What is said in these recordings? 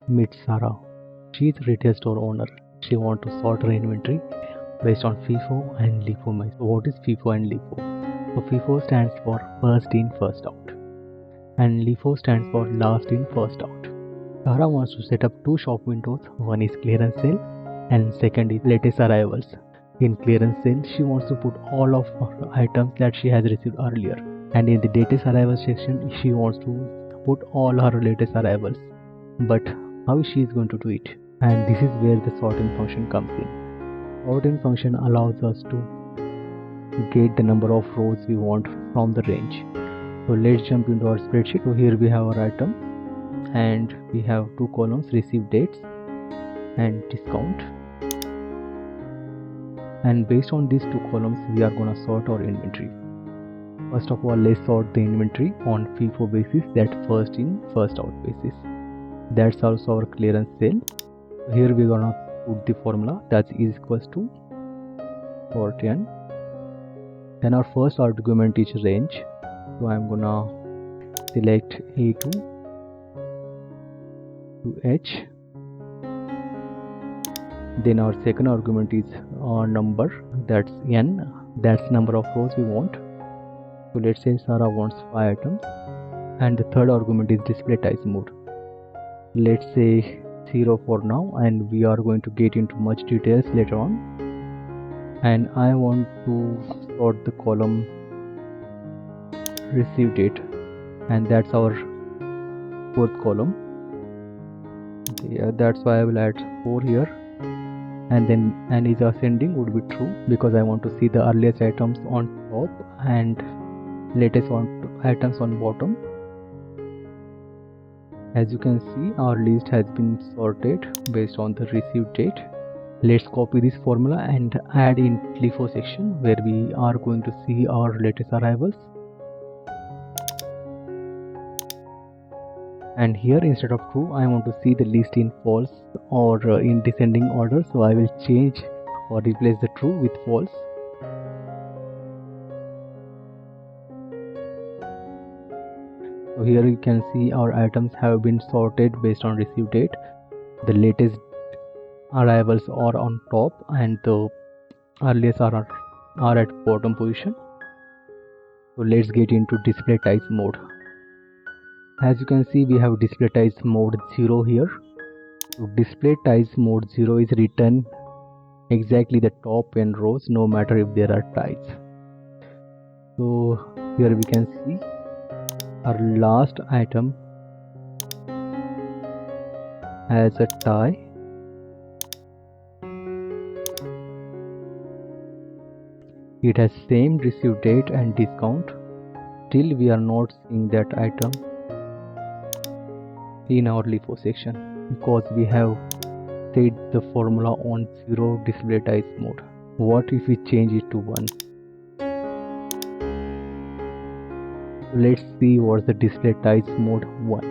Meet Sarah. She is retail store owner. She wants to sort her inventory based on FIFO and LIFO. So what is FIFO and LIFO? So FIFO stands for first in, first out, and LIFO stands for last in, first out. Sarah wants to set up two shop windows. One is clearance sale and second is latest arrivals. In clearance sale, she wants to put all of her items that she has received earlier, and in the latest arrival section, she wants to put all her latest arrivals. But how she is going to do it? And this is where the SORTN function comes in. SORTN function allows us to get the number of rows we want from the range. So let's jump into our spreadsheet. So here we have our item and we have two columns, receive dates and discount, and based on these two columns we are gonna sort our inventory. First of all, let's sort the inventory on FIFO basis, that first in first out basis. That's also our clearance sale. Here we're gonna put the formula that is equals to SORTN. Then our first argument is range, so I'm gonna select A2 to H. Then our second argument is number, that's N, that's number of rows we want. So let's say Sarah wants 5 items, and the third argument is display type mode. Let's say 0 for now, and we are going to get into much details later on. And I want to sort the column receive date, and that's our fourth column. Yeah, that's why I will add 4 here, and then n is ascending would be true because I want to see the earliest items on top and latest items on bottom. As you can see, our list has been sorted based on the received date. Let's copy this formula and add in LIFO section where we are going to see our latest arrivals. And here, instead of true, I want to see the list in false or in descending order, so I will change or replace the true with false. So here you can see our items have been sorted based on receive date. The latest arrivals are on top and the earliest are at bottom position. So let's get into display type mode. As you can see, we have display type mode 0 here. So display type mode 0 is written exactly the top n rows, no matter if there are ties. So here we can see our last item has a tie. It has same receive date and discount. Still we are not seeing that item in our LIFO section because we have set the formula on 0 display type mode. What if we change it to 1? Let's see what's the display type mode 1.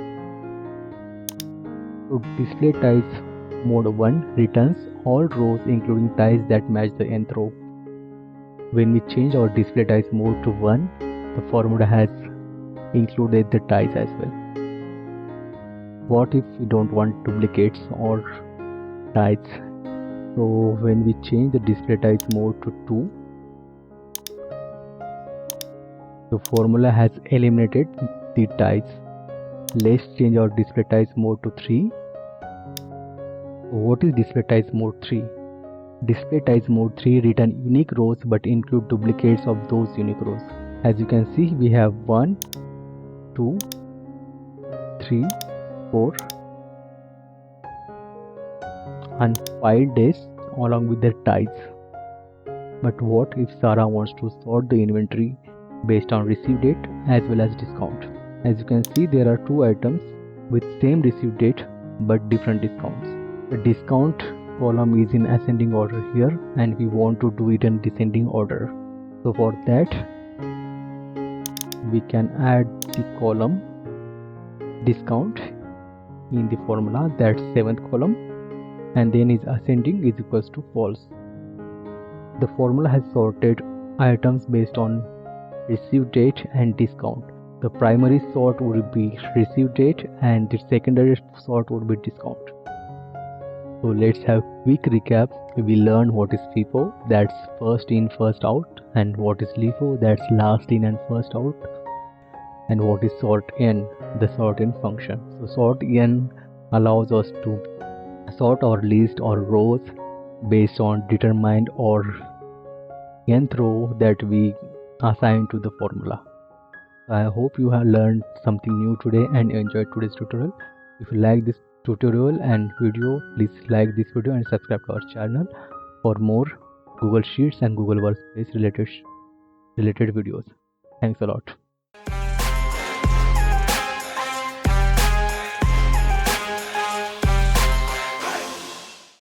So display type mode 1 returns all rows including ties that match the nth row. When we change our display type mode to 1, the formula has included the ties as well. What if we don't want duplicates or ties? So when we change the display type mode to 2, the formula has eliminated the ties. Let's change our display type mode to 3. What is display type mode 3? Display type mode 3 return unique rows but include duplicates of those unique rows. As you can see, we have 1, 2, 3, 4 and 5 days along with their ties. But what if Sarah wants to sort the inventory based on receive date as well as discount? As you can see, there are 2 items with same receive date but different discounts. The discount column is in ascending order here and we want to do it in descending order. So for that we can add the column discount in the formula, that's 7th column, and then is ascending is equals to false. The formula has sorted items based on receive date and discount. The primary sort would be receive date and the secondary sort would be discount. So let's have quick recap. We learned what is FIFO, that's first in first out, and what is LIFO, that's last in and first out, and what is SORTN, the SORTN function. So SORTN allows us to sort our list or rows based on determined or nth row that we assign to the formula. I hope you have learned something new today and enjoyed today's tutorial. If you like this tutorial and video, please like this video and subscribe to our channel for more Google Sheets and Google Workspace related videos. Thanks a lot.